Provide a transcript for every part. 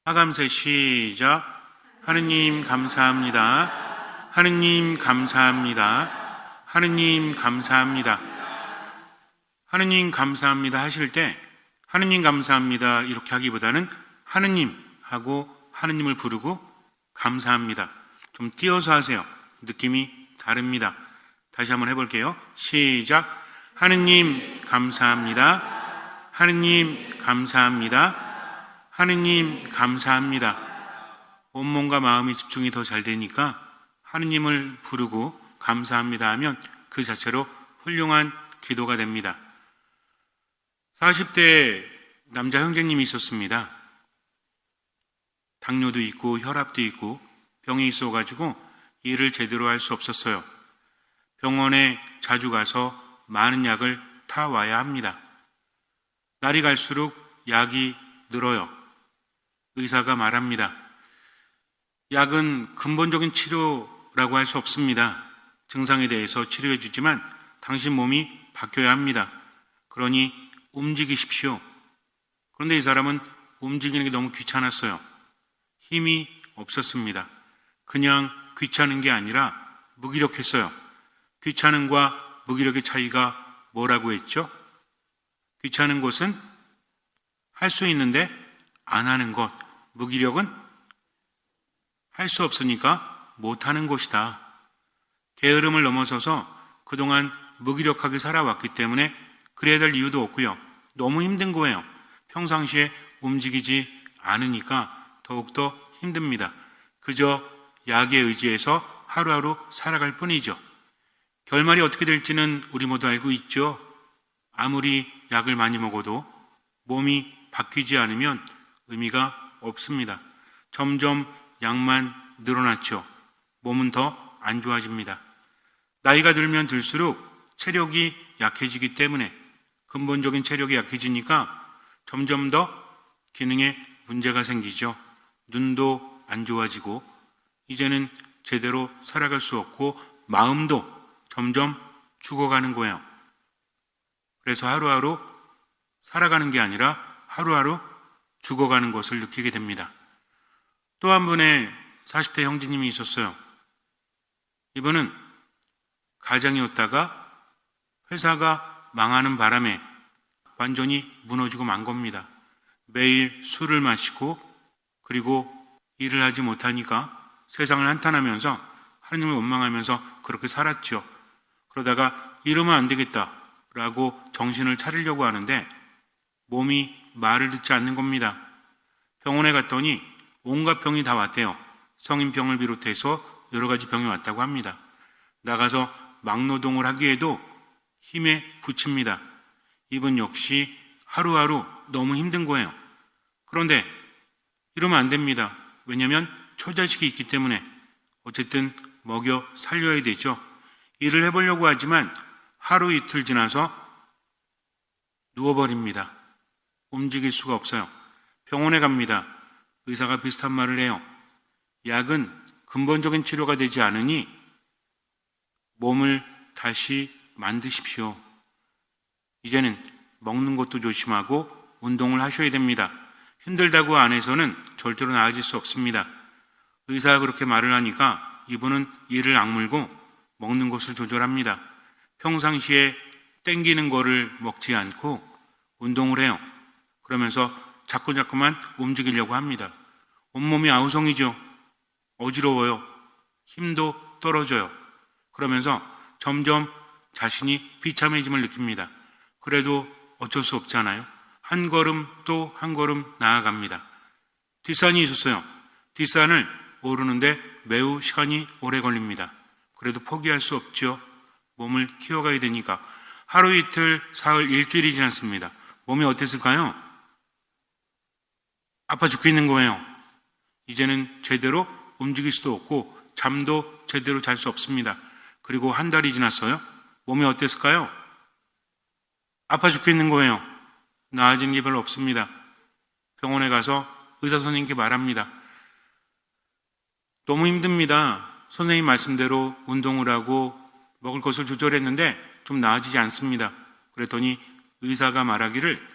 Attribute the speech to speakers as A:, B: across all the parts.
A: 하감세 시작. 하느님 감사합니다. 하느님 감사합니다. 하느님 감사합니다. 하느님 감사합니다 하실 때 하느님 감사합니다 이렇게 하기보다는 하느님 하고 하느님을 부르고 감사합니다. 좀 띄어서 하세요. 느낌이 다릅니다. 다시 한번 해볼게요. 시작. 하느님 감사합니다. 하느님 감사합니다. 하느님 감사합니다. 온몸과 마음이 집중이 더 잘 되니까 하느님을 부르고 감사합니다 하면 그 자체로 훌륭한 기도가 됩니다. 40대 남자 형제님이 있었습니다. 당뇨도 있고 혈압도 있고 병이 있어가지고 일을 제대로 할 수 없었어요. 병원에 자주 가서 많은 약을 타와야 합니다. 날이 갈수록 약이 늘어요. 의사가 말합니다. 약은 근본적인 치료라고 할 수 없습니다. 증상에 대해서 치료해 주지만 당신 몸이 바뀌어야 합니다. 그러니 움직이십시오. 그런데 이 사람은 움직이는 게 너무 귀찮았어요. 힘이 없었습니다. 그냥 귀찮은 게 아니라 무기력했어요. 귀찮음과 무기력의 차이가 뭐라고 했죠? 귀찮은 것은 할 수 있는데 안 하는 것, 무기력은 할 수 없으니까 못하는 것이다. 게으름을 넘어서서 그동안 무기력하게 살아왔기 때문에 그래야 될 이유도 없고요. 너무 힘든 거예요. 평상시에 움직이지 않으니까 더욱더 힘듭니다. 그저 약에 의지해서 하루하루 살아갈 뿐이죠. 결말이 어떻게 될지는 우리 모두 알고 있죠. 아무리 약을 많이 먹어도 몸이 바뀌지 않으면 의미가 없습니다. 점점 약만 늘어났죠. 몸은 더 안 좋아집니다. 나이가 들면 들수록 체력이 약해지기 때문에 근본적인 체력이 약해지니까 점점 더 기능에 문제가 생기죠. 눈도 안 좋아지고 이제는 제대로 살아갈 수 없고 마음도 점점 죽어가는 거예요. 그래서 하루하루 살아가는 게 아니라 하루하루 죽어가는 것을 느끼게 됩니다. 또 한 분의 40대 형제님이 있었어요. 이분은 가장이었다가 회사가 망하는 바람에 완전히 무너지고 만 겁니다. 매일 술을 마시고 그리고 일을 하지 못하니까 세상을 한탄하면서 하나님을 원망하면서 그렇게 살았죠. 그러다가 이러면 안 되겠다라고 정신을 차리려고 하는데 몸이 말을 듣지 않는 겁니다. 병원에 갔더니 온갖 병이 다 왔대요. 성인병을 비롯해서 여러 가지 병이 왔다고 합니다. 나가서 막노동을 하기에도 힘에 부칩니다. 이분 역시 하루하루 너무 힘든 거예요. 그런데 이러면 안 됩니다. 왜냐하면 처자식이 있기 때문에 어쨌든 먹여 살려야 되죠. 일을 해보려고 하지만 하루 이틀 지나서 누워버립니다. 움직일 수가 없어요. 병원에 갑니다. 의사가 비슷한 말을 해요. 약은 근본적인 치료가 되지 않으니 몸을 다시 만드십시오. 이제는 먹는 것도 조심하고 운동을 하셔야 됩니다. 힘들다고 안 해서는 절대로 나아질 수 없습니다. 의사가 그렇게 말을 하니까 이분은 이를 악물고 먹는 것을 조절합니다. 평상시에 땡기는 거를 먹지 않고 운동을 해요. 그러면서 자꾸자꾸만 움직이려고 합니다. 온몸이 아우성이죠. 어지러워요. 힘도 떨어져요. 그러면서 점점 자신이 비참해짐을 느낍니다. 그래도 어쩔 수 없잖아요. 한 걸음 또 한 걸음 나아갑니다. 뒷산이 있었어요. 뒷산을 오르는데 매우 시간이 오래 걸립니다. 그래도 포기할 수 없죠. 몸을 키워가야 되니까. 하루 이틀, 사흘, 일주일이 지났습니다. 몸이 어땠을까요? 아파 죽겠는 거예요. 이제는 제대로 움직일 수도 없고 잠도 제대로 잘 수 없습니다. 그리고 한 달이 지났어요. 몸이 어땠을까요? 아파 죽겠는 거예요. 나아지는 게 별로 없습니다. 병원에 가서 의사 선생님께 말합니다. 너무 힘듭니다. 선생님 말씀대로 운동을 하고 먹을 것을 조절했는데 좀 나아지지 않습니다. 그랬더니 의사가 말하기를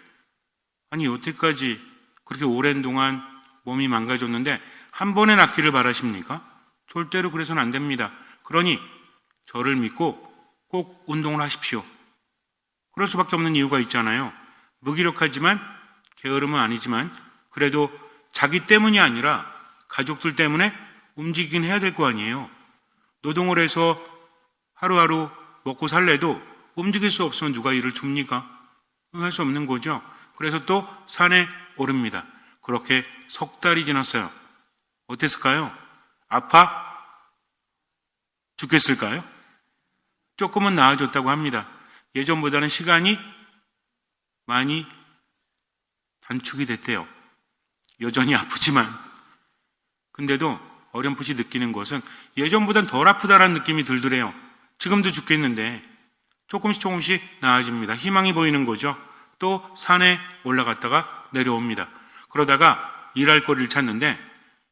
A: 아니 여태까지 그렇게 오랜 동안 몸이 망가졌는데 한 번에 낫기를 바라십니까? 절대로 그래서는 안 됩니다. 그러니 저를 믿고 꼭 운동을 하십시오. 그럴 수밖에 없는 이유가 있잖아요. 무기력하지만 게으름은 아니지만 그래도 자기 때문이 아니라 가족들 때문에 움직이긴 해야 될 거 아니에요. 노동을 해서 하루하루 먹고 살래도 움직일 수 없으면 누가 일을 줍니까? 할 수 없는 거죠. 그래서 또 산에 오릅니다. 그렇게 석 달이 지났어요. 어땠을까요? 아파 죽겠을까요? 조금은 나아졌다고 합니다. 예전보다는 시간이 많이 단축이 됐대요. 여전히 아프지만. 근데도 어렴풋이 느끼는 것은 예전보단 덜 아프다라는 느낌이 들더래요. 지금도 죽겠는데 조금씩 나아집니다. 희망이 보이는 거죠. 또 산에 올라갔다가 내려옵니다. 그러다가 일할 거리를 찾는데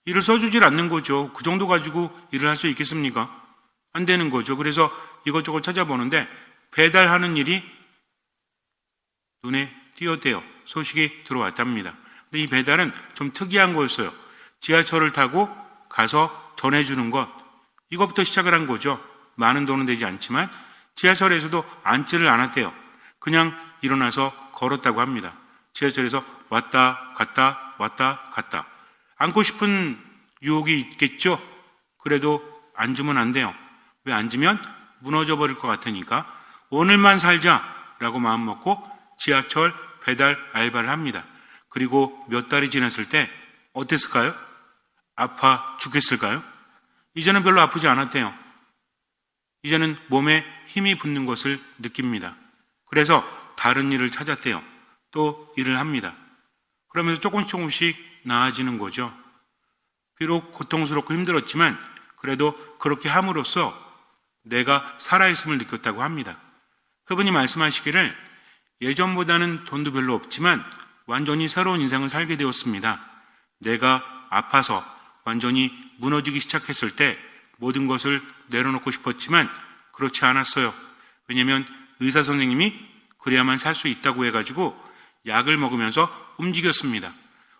A: 일을 써주질 않는 거죠. 그 정도 가지고 일을 할 수 있겠습니까? 안 되는 거죠. 그래서 이것저것 찾아보는데 배달하는 일이 눈에 띄었대요. 소식이 들어왔답니다. 근데 이 배달은 좀 특이한 거였어요. 지하철을 타고 가서 전해주는 것. 이것부터 시작을 한 거죠. 많은 돈은 되지 않지만 지하철에서도 앉지를 않았대요. 그냥 일어나서 걸었다고 합니다. 지하철에서 왔다 갔다 왔다 갔다. 앉고 싶은 유혹이 있겠죠. 그래도 앉으면 안 돼요. 왜 앉으면 무너져 버릴 것 같으니까 오늘만 살자라고 마음먹고 지하철 배달 알바를 합니다. 그리고 몇 달이 지났을 때 어땠을까요? 아파 죽겠을까요? 이제는 별로 아프지 않았대요. 이제는 몸에 힘이 붙는 것을 느낍니다. 그래서 다른 일을 찾았대요. 또 일을 합니다. 그러면서 조금씩 나아지는 거죠. 비록 고통스럽고 힘들었지만 그래도 그렇게 함으로써 내가 살아있음을 느꼈다고 합니다. 그분이 말씀하시기를 예전보다는 돈도 별로 없지만 완전히 새로운 인생을 살게 되었습니다. 내가 아파서 완전히 무너지기 시작했을 때 모든 것을 내려놓고 싶었지만 그렇지 않았어요. 왜냐하면 의사 선생님이 그래야만 살 수 있다고 해가지고 약을 먹으면서 움직였습니다.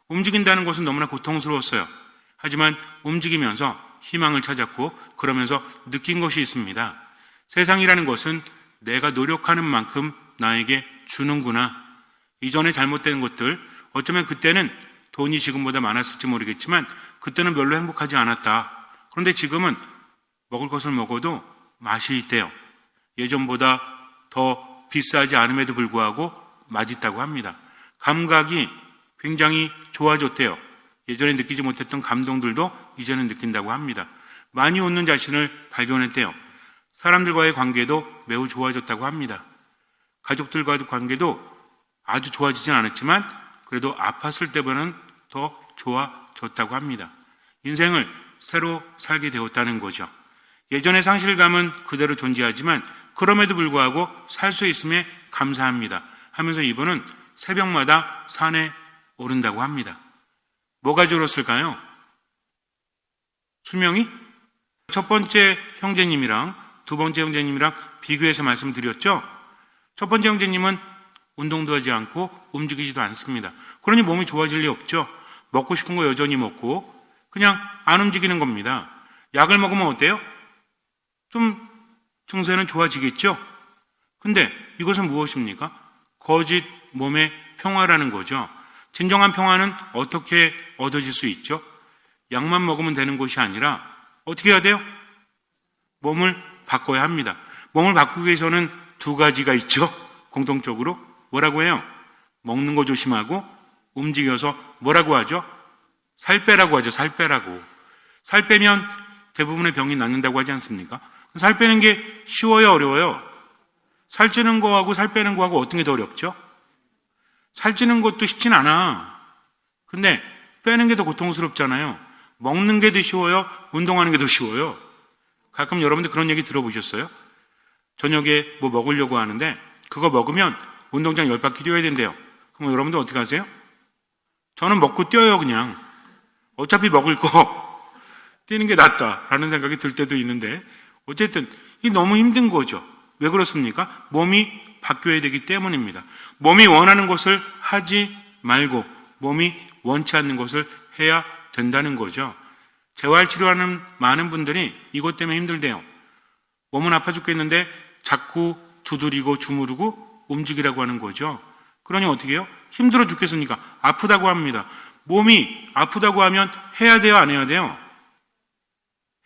A: 움직인다는 것은 너무나 고통스러웠어요. 하지만 움직이면서 희망을 찾았고 그러면서 느낀 것이 있습니다. 세상이라는 것은 내가 노력하는 만큼 나에게 주는구나. 이전에 잘못된 것들, 어쩌면 그때는 돈이 지금보다 많았을지 모르겠지만 그때는 별로 행복하지 않았다. 그런데 지금은 먹을 것을 먹어도 맛이 있대요. 예전보다 더 비싸지 않음에도 불구하고 맛있다고 합니다. 감각이 굉장히 좋아졌대요. 예전에 느끼지 못했던 감동들도 이제는 느낀다고 합니다. 많이 웃는 자신을 발견했대요. 사람들과의 관계도 매우 좋아졌다고 합니다. 가족들과의 관계도 아주 좋아지진 않았지만 그래도 아팠을 때보다는 더 좋아졌다고 합니다. 인생을 새로 살게 되었다는 거죠. 예전의 상실감은 그대로 존재하지만 그럼에도 불구하고 살 수 있음에 감사합니다 하면서 이분은 새벽마다 산에 오른다고 합니다. 뭐가 줄었을까요? 수명이? 첫 번째 형제님이랑 두 번째 형제님이랑 비교해서 말씀드렸죠. 첫 번째 형제님은 운동도 하지 않고 움직이지도 않습니다. 그러니 몸이 좋아질 리 없죠. 먹고 싶은 거 여전히 먹고 그냥 안 움직이는 겁니다. 약을 먹으면 어때요? 좀 증세는 좋아지겠죠? 근데 이것은 무엇입니까? 거짓 몸의 평화라는 거죠. 진정한 평화는 어떻게 얻어질 수 있죠? 약만 먹으면 되는 것이 아니라 어떻게 해야 돼요? 몸을 바꿔야 합니다. 몸을 바꾸기 위해서는 두 가지가 있죠. 공통적으로 뭐라고 해요? 먹는 거 조심하고 움직여서 뭐라고 하죠? 살 빼라고 하죠. 살 빼라고. 살 빼면 대부분의 병이 낫는다고 하지 않습니까? 살 빼는 게 쉬워요, 어려워요? 살찌는 거하고 살 빼는 거하고 어떤 게 더 어렵죠? 살찌는 것도 쉽진 않아. 근데 빼는 게 더 고통스럽잖아요. 먹는 게 더 쉬워요? 운동하는 게 더 쉬워요? 가끔 여러분들 그런 얘기 들어보셨어요? 저녁에 뭐 먹으려고 하는데 그거 먹으면 운동장 10바퀴 뛰어야 된대요. 그럼 여러분들 어떻게 하세요? 저는 먹고 뛰어요, 그냥. 어차피 먹을 거 뛰는 게 낫다라는 생각이 들 때도 있는데 어쨌든 이게 너무 힘든 거죠. 왜 그렇습니까? 몸이 바뀌어야 되기 때문입니다. 몸이 원하는 것을 하지 말고 몸이 원치 않는 것을 해야 된다는 거죠. 재활치료하는 많은 분들이 이것 때문에 힘들대요. 몸은 아파 죽겠는데 자꾸 두드리고 주무르고 움직이라고 하는 거죠. 그러니 어떻게 해요? 힘들어 죽겠으니까 아프다고 합니다. 몸이 아프다고 하면 해야 돼요, 안 해야 돼요?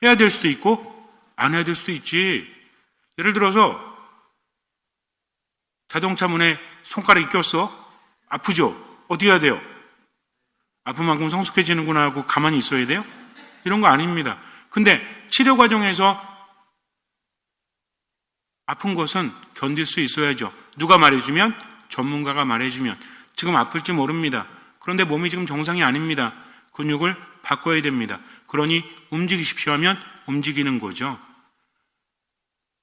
A: 해야 될 수도 있고 안 해야 될 수도 있지. 예를 들어서 자동차 문에 손가락이 꼈어. 아프죠? 어떻게 해야 돼요? 아픈 만큼 성숙해지는구나 하고 가만히 있어야 돼요? 이런 거 아닙니다. 근데 치료 과정에서 아픈 것은 견딜 수 있어야죠. 누가 말해주면? 전문가가 말해주면. 지금 아플지 모릅니다. 그런데 몸이 지금 정상이 아닙니다. 근육을 바꿔야 됩니다. 그러니 움직이십시오 하면 움직이는 거죠.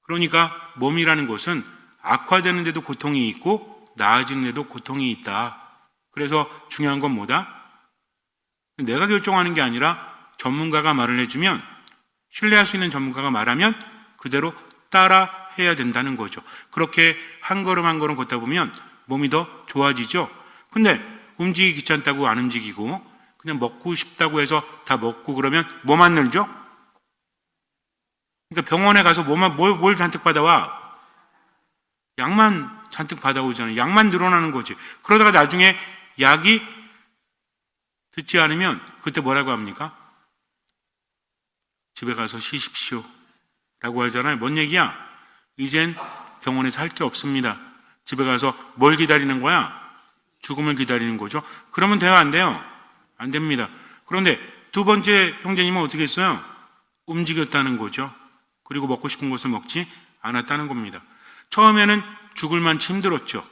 A: 그러니까 몸이라는 것은 악화되는데도 고통이 있고 나아지는데도 고통이 있다. 그래서 중요한 건 뭐다? 내가 결정하는 게 아니라 전문가가 말을 해주면, 신뢰할 수 있는 전문가가 말하면 그대로 따라 해야 된다는 거죠. 그렇게 한 걸음 한 걸음 걷다 보면 몸이 더 좋아지죠. 근데 움직이기 귀찮다고 안 움직이고 그냥 먹고 싶다고 해서 다 먹고 그러면 뭐만 늘죠? 그러니까 병원에 가서 뭘 잔뜩 받아와? 약만 잔뜩 받아오잖아요. 약만 늘어나는 거지. 그러다가 나중에 약이 듣지 않으면 그때 뭐라고 합니까? 집에 가서 쉬십시오 라고 하잖아요. 뭔 얘기야? 이젠 병원에서 할 게 없습니다. 집에 가서 뭘 기다리는 거야? 죽음을 기다리는 거죠. 그러면 돼요, 안 돼요? 안 됩니다. 그런데 두 번째 형제님은 어떻게 했어요? 움직였다는 거죠. 그리고 먹고 싶은 것을 먹지 않았다는 겁니다. 처음에는 죽을 만치 힘들었죠.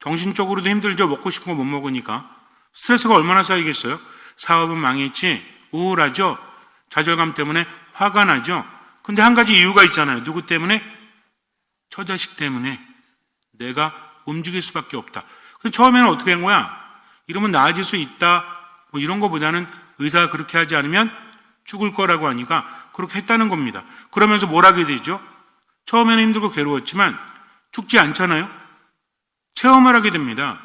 A: 정신적으로도 힘들죠. 먹고 싶은 거 못 먹으니까. 스트레스가 얼마나 쌓이겠어요? 사업은 망했지, 우울하죠. 좌절감 때문에 화가 나죠. 근데 한 가지 이유가 있잖아요. 누구 때문에? 처자식 때문에. 내가 움직일 수밖에 없다. 근데 처음에는 어떻게 한 거야? 이러면 나아질 수 있다, 뭐 이런 거보다는 의사가 그렇게 하지 않으면 죽을 거라고 하니까 그렇게 했다는 겁니다. 그러면서 뭘 하게 되죠? 처음에는 힘들고 괴로웠지만 죽지 않잖아요. 체험을 하게 됩니다.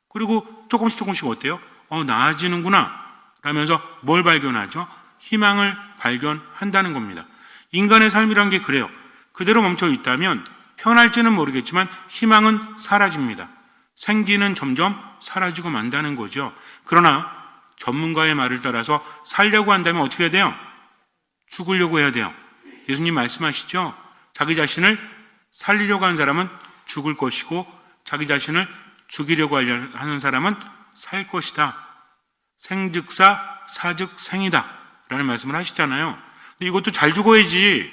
A: 그리고 조금씩 어때요? 나아지는구나 라면서 뭘 발견하죠? 희망을 발견한다는 겁니다. 인간의 삶이란 게 그래요. 그대로 멈춰 있다면 편할지는 모르겠지만 희망은 사라집니다. 생기는 점점 사라지고 만다는 거죠. 그러나 전문가의 말을 따라서 살려고 한다면 어떻게 해야 돼요? 죽으려고 해야 돼요. 예수님 말씀하시죠? 자기 자신을 살리려고 하는 사람은 죽을 것이고 자기 자신을 죽이려고 하는 사람은 살 것이다. 생즉사 사즉 생이다 라는 말씀을 하시잖아요. 근데 이것도 잘 죽어야지.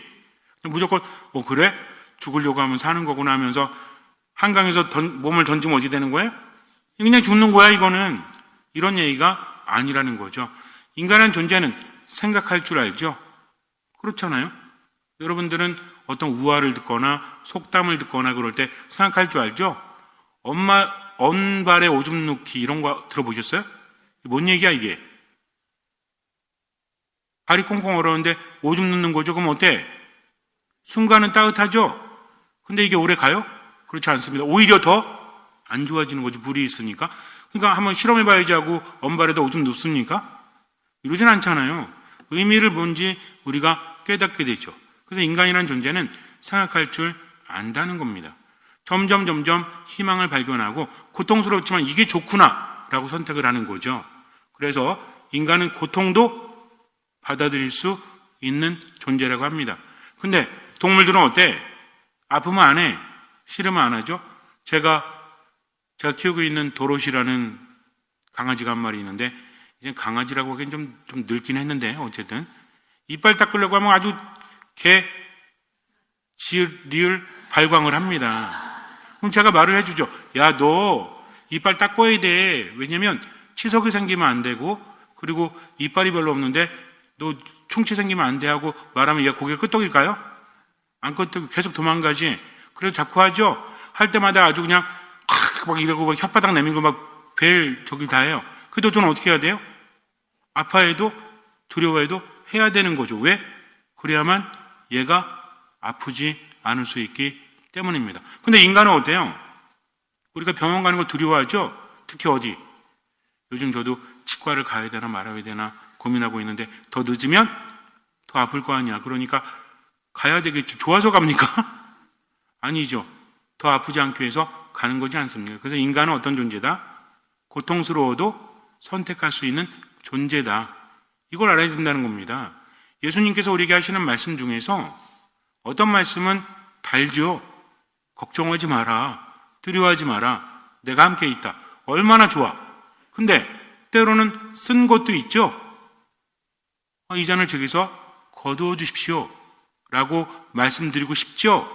A: 무조건 그래? 죽으려고 하면 사는 거구나 하면서 한강에서 몸을 던지면 어떻게 되는 거예요? 그냥 죽는 거야 이거는. 이런 얘기가 아니라는 거죠. 인간한 존재는 생각할 줄 알죠? 그렇잖아요. 여러분들은 어떤 우화를 듣거나 속담을 듣거나 그럴 때 생각할 줄 알죠? 엄마 언발에 오줌 넣기 이런 거 들어보셨어요? 뭔 얘기야 이게? 발이 콩콩 얼었는데 오줌 넣는 거죠. 그럼 어때? 순간은 따뜻하죠? 근데 이게 오래 가요? 그렇지 않습니다. 오히려 더 안 좋아지는 거죠. 물이 있으니까. 그러니까 한번 실험해봐야지 하고 언발에다 오줌 넣습니까? 이러진 않잖아요. 의미를 뭔지 우리가 깨닫게 되죠. 그래서 인간이라는 존재는 생각할 줄 안다는 겁니다. 점점 희망을 발견하고 고통스럽지만 이게 좋구나 라고 선택을 하는 거죠. 그래서 인간은 고통도 받아들일 수 있는 존재라고 합니다. 근데 동물들은 어때? 아프면 안 해. 싫으면 안 하죠. 제가 키우고 있는 도로시라는 강아지가 한 마리 있는데 이제 강아지라고 하기엔 좀 늙긴 했는데 어쨌든 이빨 닦으려고 하면 아주 리을 발광을 합니다. 그럼 제가 말을 해주죠. 야, 너 이빨 닦아야 돼. 왜냐면 치석이 생기면 안 되고 그리고 이빨이 별로 없는데 너 충치 생기면 안 돼 하고 말하면 얘가 고개를 끄덕일까요? 안 끄덕이고 계속 도망가지. 그래서 자꾸 하죠. 할 때마다 아주 그냥 막 이러고 막 혓바닥 내밀고 막 벨 저길 다 해요. 그래도 저는 어떻게 해야 돼요? 아파해도 두려워해도 해야 되는 거죠. 왜? 그래야만 얘가 아프지 않을 수 있기 때문입니다. 근데 인간은 어때요? 우리가 병원 가는 거 두려워하죠? 특히 어디? 요즘 저도 치과를 가야 되나 말아야 되나 고민하고 있는데 더 늦으면 더 아플 거 아니야. 그러니까 가야 되겠죠. 좋아서 갑니까? 아니죠. 더 아프지 않기 위해서 가는 거지 않습니까? 그래서 인간은 어떤 존재다? 고통스러워도 선택할 수 있는 존재다. 이걸 알아야 된다는 겁니다. 예수님께서 우리에게 하시는 말씀 중에서 어떤 말씀은 달죠. 걱정하지 마라. 두려워하지 마라. 내가 함께 있다. 얼마나 좋아. 근데 때로는 쓴 것도 있죠. 이 잔을 저기서 거두어 주십시오 라고 말씀드리고 싶죠.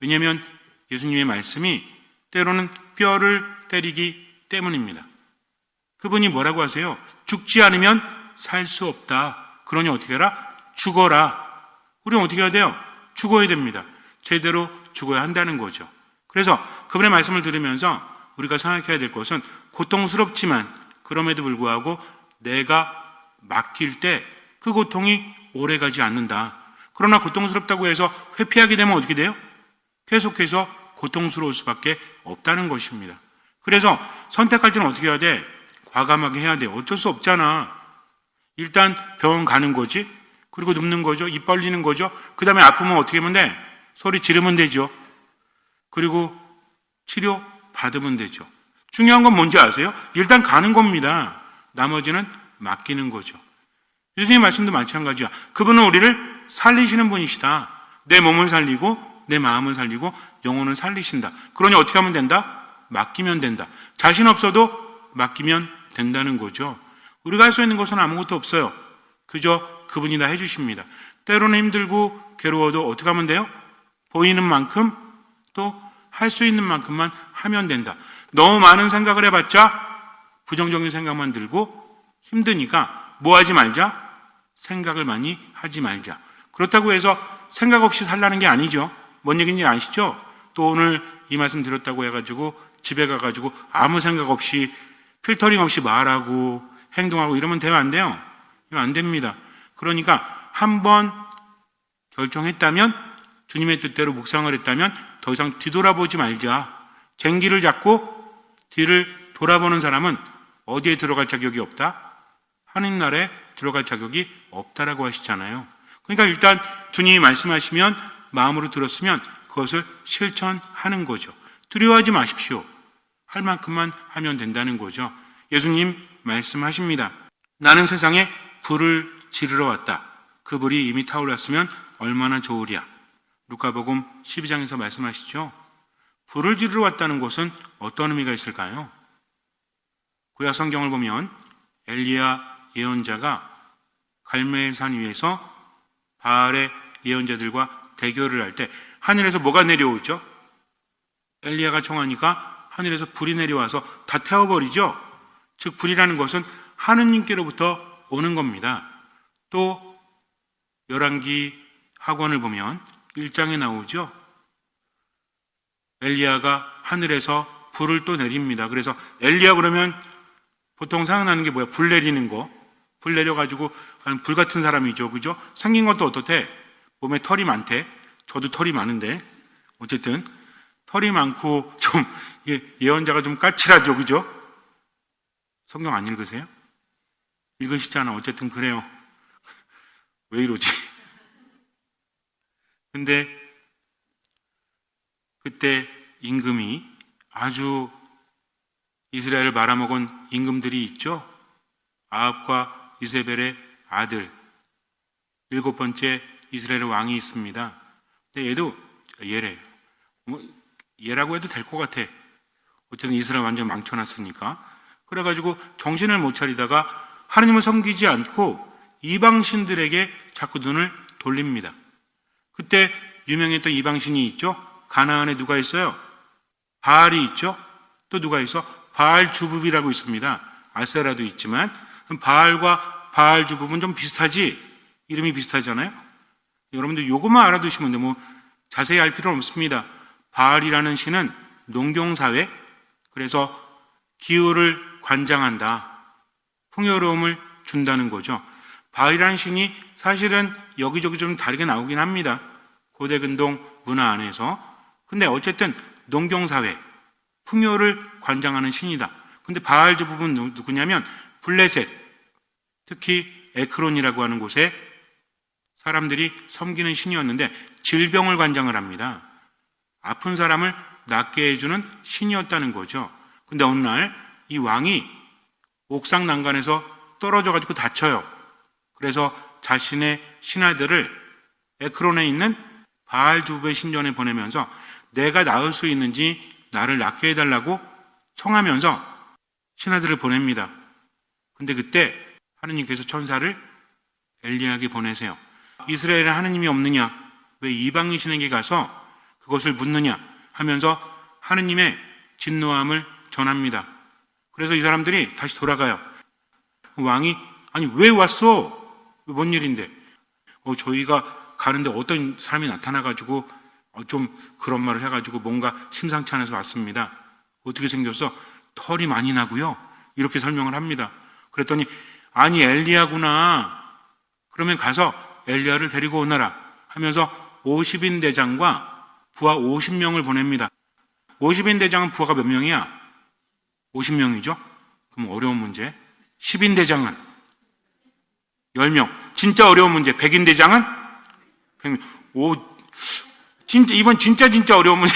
A: 왜냐하면 예수님의 말씀이 때로는 뼈를 때리기 때문입니다. 그분이 뭐라고 하세요? 죽지 않으면 살 수 없다. 그러니 어떻게 해라? 죽어라. 우리는 어떻게 해야 돼요? 죽어야 됩니다. 제대로 죽어야 한다는 거죠. 그래서 그분의 말씀을 들으면서 우리가 생각해야 될 것은 고통스럽지만 그럼에도 불구하고 내가 맡길 때 그 고통이 오래가지 않는다. 그러나 고통스럽다고 해서 회피하게 되면 어떻게 돼요? 계속해서 고통스러울 수밖에 없다는 것입니다. 그래서 선택할 때는 어떻게 해야 돼? 과감하게 해야 돼. 어쩔 수 없잖아. 일단 병원 가는 거지. 그리고 눕는 거죠. 입 벌리는 거죠. 그 다음에 아프면 어떻게 하면 돼? 소리 지르면 되죠. 그리고 치료 받으면 되죠. 중요한 건 뭔지 아세요? 일단 가는 겁니다. 나머지는 맡기는 거죠. 예수님의 말씀도 마찬가지야. 그분은 우리를 살리시는 분이시다. 내 몸을 살리고 내 마음을 살리고 영혼을 살리신다. 그러니 어떻게 하면 된다? 맡기면 된다. 자신 없어도 맡기면 된다는 거죠. 우리가 할 수 있는 것은 아무것도 없어요. 그저 그분이 다 해주십니다. 때로는 힘들고 괴로워도 어떻게 하면 돼요? 보이는 만큼 또 할 수 있는 만큼만 하면 된다. 너무 많은 생각을 해봤자 부정적인 생각만 들고 힘드니까 뭐 하지 말자? 생각을 많이 하지 말자. 그렇다고 해서 생각 없이 살라는 게 아니죠. 뭔 얘기인지 아시죠? 또 오늘 이 말씀 드렸다고 해가지고 집에 가가지고 아무 생각 없이 필터링 없이 말하고 행동하고 이러면 되면 안 돼요. 이거 안 됩니다. 그러니까 한번 결정했다면 주님의 뜻대로 묵상을 했다면 더 이상 뒤돌아보지 말자. 쟁기를 잡고 뒤를 돌아보는 사람은 어디에 들어갈 자격이 없다? 하나님 나라에 들어갈 자격이 없다라고 하시잖아요. 그러니까 일단 주님이 말씀하시면 마음으로 들었으면 그것을 실천하는 거죠. 두려워하지 마십시오. 할 만큼만 하면 된다는 거죠. 예수님 말씀하십니다. 나는 세상에 불을 지르러 왔다. 그 불이 이미 타올랐으면 얼마나 좋으랴. 루카복음 12장에서 말씀하시죠. 불을 지르러 왔다는 것은 어떤 의미가 있을까요? 구약 성경을 보면 엘리야 예언자가 갈멜산 위에서 바알의 예언자들과 대결을 할 때 하늘에서 뭐가 내려오죠? 엘리야가 청하니까 하늘에서 불이 내려와서 다 태워버리죠. 즉 불이라는 것은 하느님께로부터 오는 겁니다. 또 열왕기 하권을 보면 1장에 나오죠. 엘리야가 하늘에서 불을 또 내립니다. 그래서 엘리야 그러면 보통 생각나는 게 뭐야? 불 내리는 거. 불 내려가지고 불 같은 사람이죠. 그죠? 생긴 것도 어떻대? 몸에 털이 많대. 저도 털이 많은데. 어쨌든 털이 많고 좀 예언자가 좀 까칠하죠. 그죠? 성경 안 읽으세요? 읽으시잖아. 어쨌든 그래요. 왜 이러지? 근데 그때 임금이 아주 이스라엘을 말아먹은 임금들이 있죠. 아합과 이세벨의 아들 7번째 이스라엘 왕이 있습니다. 근데 얘도 얘래요. 얘라고 해도 될 것 같아. 어쨌든 이스라엘 완전 망쳐놨으니까. 그래가지고 정신을 못 차리다가 하나님을 섬기지 않고 이방신들에게 자꾸 눈을 돌립니다. 그때 유명했던 이방신이 있죠. 가나안에 누가 있어요? 바알이 있죠. 또 누가 있어? 바알주붑이라고 있습니다. 아세라도 있지만 바알과 바알주붑은 좀 비슷하지? 이름이 비슷하잖아요. 여러분들 요것만 알아두시면 돼요. 뭐 자세히 알 필요는 없습니다. 바알이라는 신은 농경사회, 그래서 기후를 관장한다. 풍요로움을 준다는 거죠. 바알이라는 신이 사실은 여기저기 좀 다르게 나오긴 합니다. 고대 근동 문화 안에서. 근데 어쨌든 농경사회, 풍요를 관장하는 신이다. 근데 바알주붑은 누구냐면 블레셋, 특히 에크론이라고 하는 곳에 사람들이 섬기는 신이었는데 질병을 관장을 합니다. 아픈 사람을 낫게 해주는 신이었다는 거죠. 근데 어느 날 이 왕이 옥상 난간에서 떨어져가지고 다쳐요. 그래서 자신의 신하들을 에크론에 있는 바알주부의 신전에 보내면서 내가 나을 수 있는지 나를 낫게 해달라고 청하면서 신하들을 보냅니다. 근데 그때 하느님께서 천사를 엘리야에게 보내세요. 이스라엘에 하느님이 없느냐? 왜 이방인 신에게 가서 그것을 묻느냐? 하면서 하느님의 진노함을 전합니다. 그래서 이 사람들이 다시 돌아가요. 왕이 아니 왜 왔어? 뭔 일인데? 저희가 가는데 어떤 사람이 나타나가지고 좀 그런 말을 해가지고 뭔가 심상치 않아서 왔습니다. 어떻게 생겼어? 털이 많이 나고요. 이렇게 설명을 합니다. 그랬더니 아니 엘리야구나. 그러면 가서 엘리야를 데리고 오너라 하면서 50인 대장과 부하 50명을 보냅니다. 50인 대장은 부하가 몇 명이야? 50명이죠? 그럼 어려운 문제. 10인 대장은 10명. 진짜 어려운 문제. 100인 대장은 100명. 이번 진짜 어려운 문제.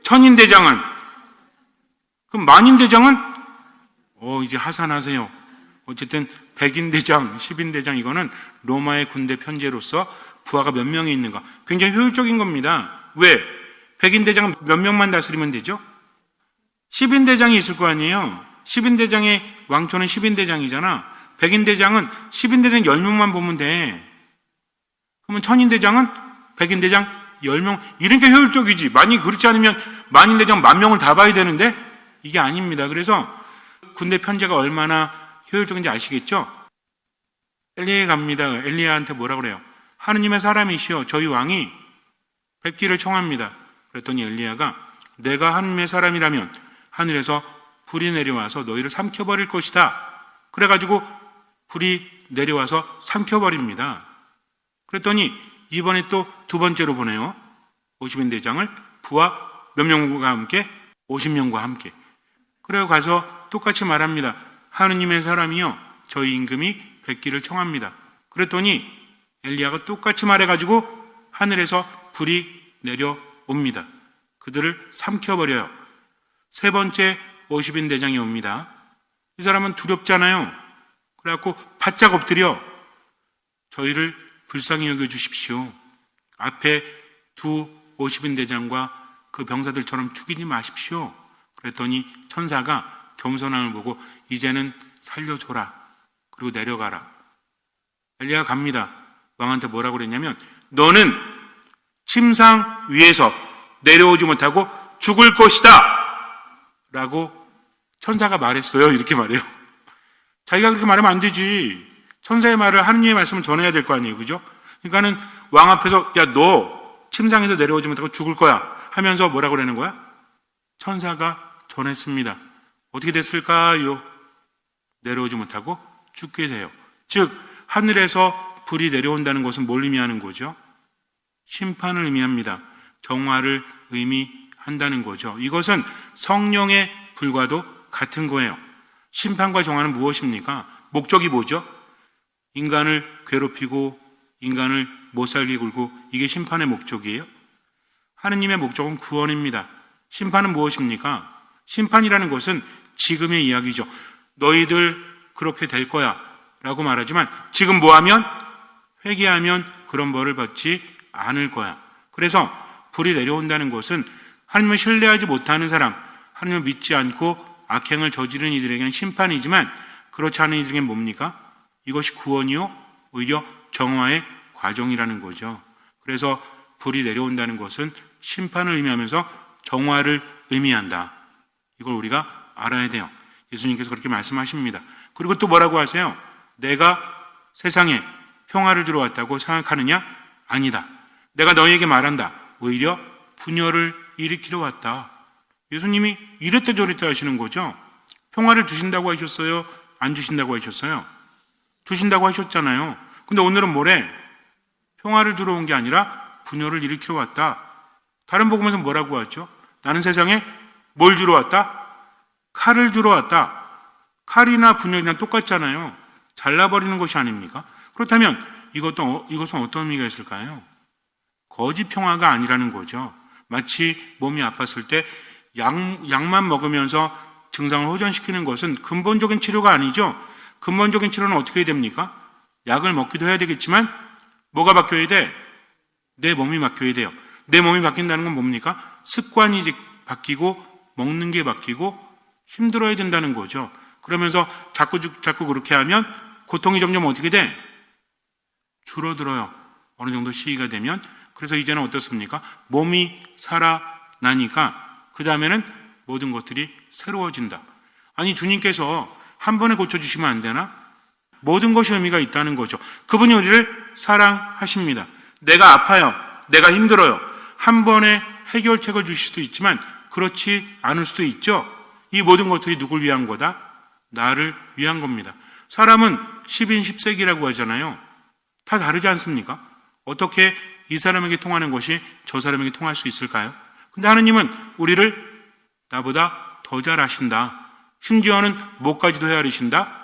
A: 1000인 대장은, 그럼 만인 대장은 이제 하산하세요. 어쨌든 100인 대장, 10인 대장, 이거는 로마의 군대 편제로서 부하가 몇 명이 있는가. 굉장히 효율적인 겁니다. 왜? 100인 대장은 몇 명만 다스리면 되죠? 10인 대장이 있을 거 아니에요. 10인 대장의 왕초는 10인 대장이잖아. 100인 대장은 10인 대장 10명만 보면 돼. 그러면 1000인 대장은 100인 대장 10명. 이러니까 효율적이지. 만약 그렇지 않으면 만인 대장 10,000명을 다 봐야 되는데 이게 아닙니다. 그래서 군대 편제가 얼마나 효율적인지 아시겠죠? 엘리야에 갑니다. 엘리야한테 뭐라 그래요? 하느님의 사람이시여 저희 왕이 뵙기를 청합니다. 그랬더니 엘리야가 내가 하느님의 사람이라면 하늘에서 불이 내려와서 너희를 삼켜버릴 것이다. 그래가지고 불이 내려와서 삼켜버립니다. 그랬더니 이번에 또 두 번째로 보내요. 50인 대장을 부하 몇 명과 함께? 50명과 함께. 그래서 가서 똑같이 말합니다. 하느님의 사람이여 저희 임금이 뵙기를 청합니다. 그랬더니 엘리야가 똑같이 말해가지고 하늘에서 불이 내려옵니다. 그들을 삼켜버려요. 세 번째 50인 대장이 옵니다. 이 사람은 두렵잖아요. 그래갖고 바짝 엎드려 저희를 불쌍히 여겨주십시오. 앞에 두 50인 대장과 그 병사들처럼 죽이지 마십시오. 그랬더니 천사가 겸손함을 보고 이제는 살려줘라. 그리고 내려가라. 엘리야가 갑니다. 왕한테 뭐라고 그랬냐면 너는 침상 위에서 내려오지 못하고 죽을 것이다 라고 천사가 말했어요. 이렇게 말해요. 자기가 그렇게 말하면 안 되지. 천사의 말을 하느님의 말씀을 전해야 될 거 아니에요. 그죠? 그러니까는 왕 앞에서 야, 너 침상에서 내려오지 못하고 죽을 거야 하면서 뭐라고 그러는 거야? 천사가 전했습니다. 어떻게 됐을까요? 내려오지 못하고 죽게 돼요. 즉 하늘에서 불이 내려온다는 것은 뭘 의미하는 거죠? 심판을 의미합니다. 정화를 의미한다는 거죠. 이것은 성령의 불과도 같은 거예요. 심판과 정화는 무엇입니까? 목적이 뭐죠? 인간을 괴롭히고 인간을 못살게 굴고 이게 심판의 목적이에요? 하느님의 목적은 구원입니다. 심판은 무엇입니까? 심판이라는 것은 지금의 이야기죠. 너희들 그렇게 될 거야 라고 말하지만 지금 뭐하면? 회개하면 그런 벌을 받지 않을 거야. 그래서 불이 내려온다는 것은 하느님을 신뢰하지 못하는 사람, 하느님을 믿지 않고 악행을 저지른 이들에게는 심판이지만 그렇지 않은 이들에게는 뭡니까? 이것이 구원이요? 오히려 정화의 과정이라는 거죠. 그래서 불이 내려온다는 것은 심판을 의미하면서 정화를 의미한다. 이걸 우리가 알아야 돼요. 예수님께서 그렇게 말씀하십니다. 그리고 또 뭐라고 하세요? 내가 세상에 평화를 주러 왔다고 생각하느냐? 아니다. 내가 너희에게 말한다. 오히려 분열을 일으키러 왔다. 예수님이 이랬다 저랬다 하시는 거죠. 평화를 주신다고 하셨어요? 안 주신다고 하셨어요? 주신다고 하셨잖아요. 근데 오늘은 뭐래? 평화를 주러 온 게 아니라 분열을 일으키러 왔다. 다른 복음에서 뭐라고 하죠? 나는 세상에 뭘 주러 왔다? 칼을 주러 왔다. 칼이나 분열이나 똑같잖아요. 잘라버리는 것이 아닙니까? 그렇다면 이것은 어떤 의미가 있을까요? 거짓 평화가 아니라는 거죠. 마치 몸이 아팠을 때 약만 먹으면서 증상을 호전시키는 것은 근본적인 치료가 아니죠. 근본적인 치료는 어떻게 해야 됩니까? 약을 먹기도 해야 되겠지만 뭐가 바뀌어야 돼? 내 몸이 바뀌어야 돼요. 내 몸이 바뀐다는 건 뭡니까? 습관이 바뀌고 먹는 게 바뀌고 힘들어야 된다는 거죠. 그러면서 자꾸 그렇게 하면 고통이 점점 어떻게 돼? 줄어들어요. 어느 정도 시기가 되면. 그래서 이제는 어떻습니까? 몸이 살아나니까 그 다음에는 모든 것들이 새로워진다. 아니, 주님께서 한 번에 고쳐주시면 안 되나? 모든 것이 의미가 있다는 거죠. 그분이 우리를 사랑하십니다. 내가 아파요. 내가 힘들어요. 한 번에 해결책을 주실 수도 있지만 그렇지 않을 수도 있죠. 이 모든 것들이 누굴 위한 거다? 나를 위한 겁니다. 사람은 10인 10색이라고 하잖아요. 다 다르지 않습니까? 어떻게 이 사람에게 통하는 것이 저 사람에게 통할 수 있을까요? 근데 하느님은 우리를 나보다 더 잘 아신다. 심지어는 목까지도 헤아리신다.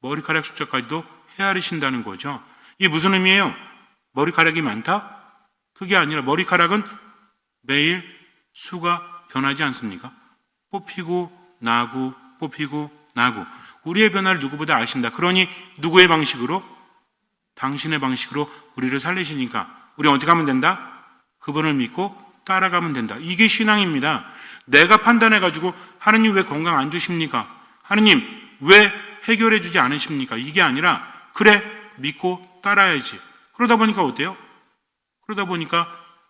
A: 머리카락 숫자까지도 헤아리신다는 거죠. 이게 무슨 의미예요? 머리카락이 많다? 그게 아니라 머리카락은 매일 수가 변하지 않습니까? 뽑히고 나고 뽑히고 나고 우리의 변화를 누구보다 아신다. 그러니 누구의 방식으로? 당신의 방식으로 우리를 살리시니까 우리는 어떻게 하면 된다? 그분을 믿고 따라가면 된다. 이게 신앙입니다. 내가 판단해가지고 하느님 왜 건강 안 주십니까? 하느님 왜 해결해 주지 않으십니까? 이게 아니라 그래 믿고 따라야지. 그러다 보니까 어때요? 그러다 보니까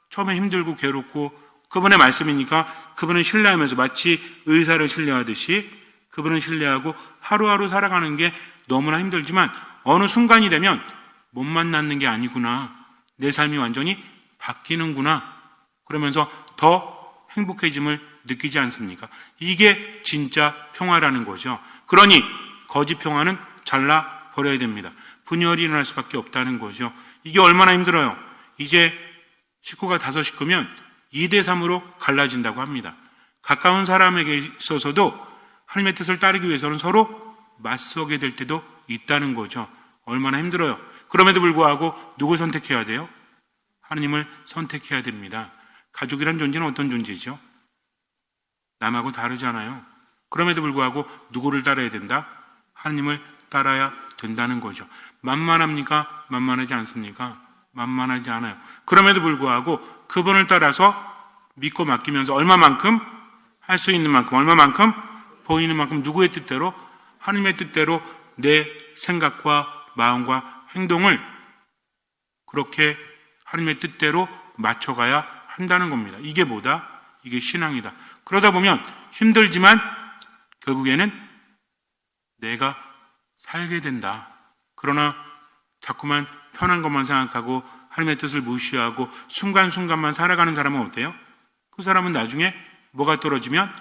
A: 처음에 힘들고 괴롭고 그분의 말씀이니까 그분을 신뢰하면서 마치 의사를 신뢰하듯이 그분을 신뢰하고 하루하루 살아가는 게 너무나 힘들지만 어느 순간이 되면 몸만 낫는 게 아니구나. 내 삶이 완전히 바뀌는구나. 그러면서 더 행복해짐을 느끼지 않습니까? 이게 진짜 평화라는 거죠. 그러니 거짓 평화는 잘라버려야 됩니다. 분열이 일어날 수밖에 없다는 거죠. 이게 얼마나 힘들어요. 이제 식구가 5 식구면 2대 3으로 갈라진다고 합니다. 가까운 사람에게 있어서도 하나님의 뜻을 따르기 위해서는 서로 맞서게 될 때도 있다는 거죠. 얼마나 힘들어요. 그럼에도 불구하고 누굴 선택해야 돼요? 하나님을 선택해야 됩니다. 가족이란 존재는 어떤 존재죠? 남하고 다르잖아요. 그럼에도 불구하고 누구를 따라야 된다? 하나님을 따라야 된다는 거죠. 만만합니까? 만만하지 않습니까? 만만하지 않아요. 그럼에도 불구하고 그분을 따라서 믿고 맡기면서 얼마만큼? 할 수 있는 만큼, 얼마만큼? 보이는 만큼 누구의 뜻대로? 하나님의 뜻대로 내 생각과 마음과 행동을 그렇게 하나님의 뜻대로 맞춰가야 한다는 겁니다. 이게 뭐다? 이게 신앙이다. 그러다 보면 힘들지만 결국에는 내가 살게 된다. 그러나 자꾸만 편한 것만 생각하고 하나님의 뜻을 무시하고 순간순간만 살아가는 사람은 어때요? 그 사람은 나중에 뭐가 떨어지면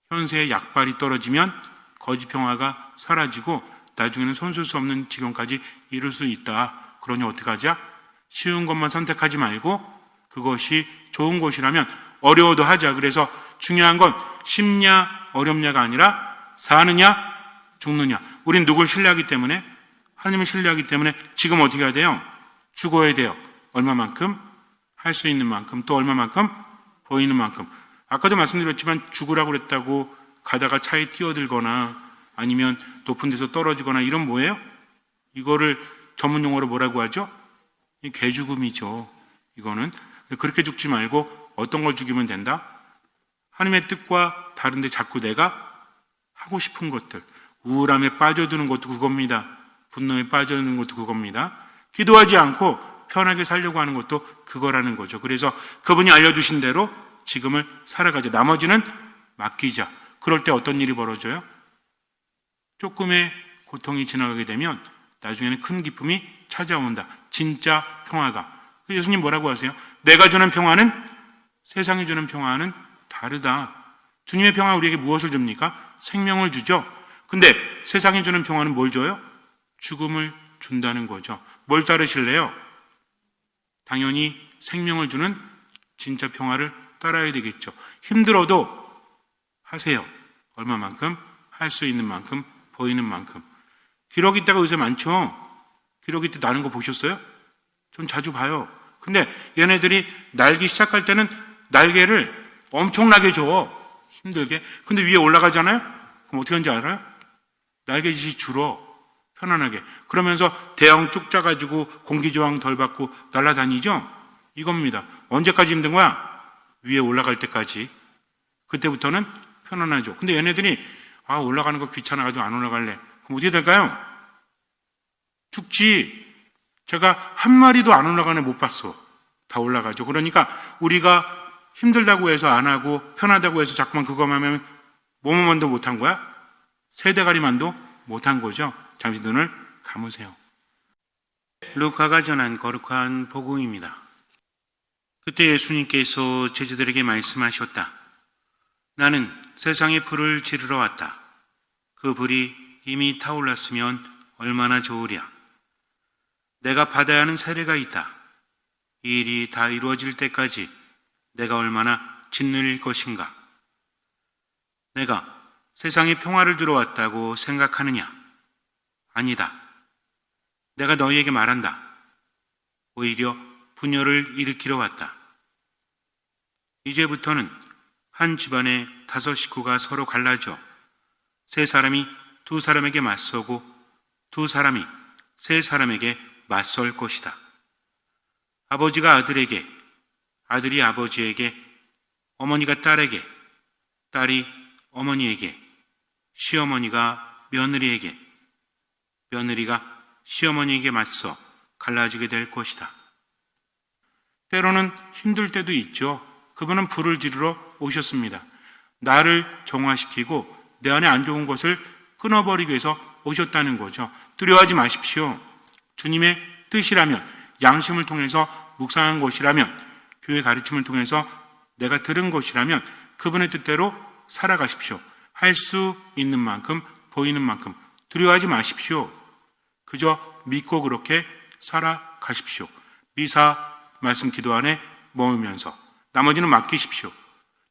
A: 현세의 약발이 떨어지면 거짓 평화가 사라지고 나중에는 손쓸 수 없는 지경까지 이룰 수 있다. 그러니 어떡하자? 쉬운 것만 선택하지 말고 그것이 좋은 것이라면 어려워도 하자. 그래서 중요한 건 쉽냐 어렵냐가 아니라 사느냐 죽느냐. 우린 누굴 신뢰하기 때문에 하나님을 신뢰하기 때문에 지금 어떻게 해야 돼요? 죽어야 돼요. 얼마만큼? 할 수 있는 만큼. 또 얼마만큼? 보이는 만큼. 아까도 말씀드렸지만 죽으라고 그랬다고 가다가 차에 뛰어들거나 아니면 높은 데서 떨어지거나 이런 뭐예요? 이거를 전문 용어로 뭐라고 하죠? 이 개죽음이죠. 이거는 그렇게 죽지 말고 어떤 걸 죽이면 된다? 하나님의 뜻과 다른데 자꾸 내가 하고 싶은 것들, 우울함에 빠져드는 것도 그겁니다. 분노에 빠져드는 것도 그겁니다. 기도하지 않고 편하게 살려고 하는 것도 그거라는 거죠. 그래서 그분이 알려주신 대로 지금을 살아가자. 나머지는 맡기자. 그럴 때 어떤 일이 벌어져요? 조금의 고통이 지나가게 되면 나중에는 큰 기쁨이 찾아온다. 진짜 평화가. 예수님 뭐라고 하세요? 내가 주는 평화는 세상이 주는 평화는 다르다. 주님의 평화 우리에게 무엇을 줍니까? 생명을 주죠. 근데 세상이 주는 평화는 뭘 줘요? 죽음을 준다는 거죠. 뭘 따르실래요? 당연히 생명을 주는 진짜 평화를 따라야 되겠죠. 힘들어도 하세요. 얼마만큼? 할 수 있는 만큼, 보이는 만큼. 기러기 떼가 요새 많죠? 기러기 떼 나는 거 보셨어요? 전 자주 봐요. 근데 얘네들이 날기 시작할 때는 날개를 엄청나게 줘. 힘들게. 근데 위에 올라가잖아요? 그럼 어떻게 하는지 알아요? 날개짓이 줄어. 편안하게. 그러면서 대형 쭉 짜가지고 공기저항 덜 받고 날아다니죠? 이겁니다. 언제까지 힘든 거야? 위에 올라갈 때까지. 그때부터는 편안하죠. 근데 얘네들이 올라가는 거 귀찮아가지고 안 올라갈래. 그럼 어떻게 될까요? 죽지. 제가 한 마리도 안 올라가는 애 못 봤어. 다 올라가죠. 그러니까 우리가 힘들다고 해서 안 하고 편하다고 해서 자꾸만 그거만 하면 뭐만도 못한 거야? 세대가리만도 못한 거죠. 잠시 눈을 감으세요. 루카가 전한 거룩한 복음입니다. 그때 예수님께서 제자들에게 말씀하셨다. 나는 세상에 불을 지르러 왔다. 그 불이 이미 타올랐으면 얼마나 좋으랴. 내가 받아야 하는 세례가 있다. 이 일이 다 이루어질 때까지 내가 얼마나 짓눌릴 것인가. 내가 세상에 평화를 주러 왔다고 생각하느냐? 아니다. 내가 너희에게 말한다. 오히려 분열을 일으키러 왔다. 이제부터는 한 집안의 5 식구가 서로 갈라져 3 사람이 2 사람에게 맞서고 2 사람이 3 사람에게 맞설 것이다. 아버지가 아들에게, 아들이 아버지에게, 어머니가 딸에게, 딸이 어머니에게, 시어머니가 며느리에게, 며느리가 시어머니에게 맞서 갈라지게 될 것이다. 때로는 힘들 때도 있죠. 그분은 불을 지르러 오셨습니다. 나를 정화시키고 내 안에 안 좋은 것을 끊어버리기 위해서 오셨다는 거죠. 두려워하지 마십시오. 주님의 뜻이라면, 양심을 통해서 묵상한 것이라면, 교회 가르침을 통해서 내가 들은 것이라면 그분의 뜻대로 살아가십시오. 할 수 있는 만큼, 보이는 만큼 두려워하지 마십시오. 그저 믿고 그렇게 살아가십시오. 미사 말씀 기도 안에 머물면서 나머지는 맡기십시오.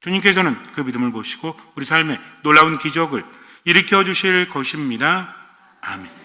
A: 주님께서는 그 믿음을 보시고 우리 삶에 놀라운 기적을 일으켜 주실 것입니다. 아멘.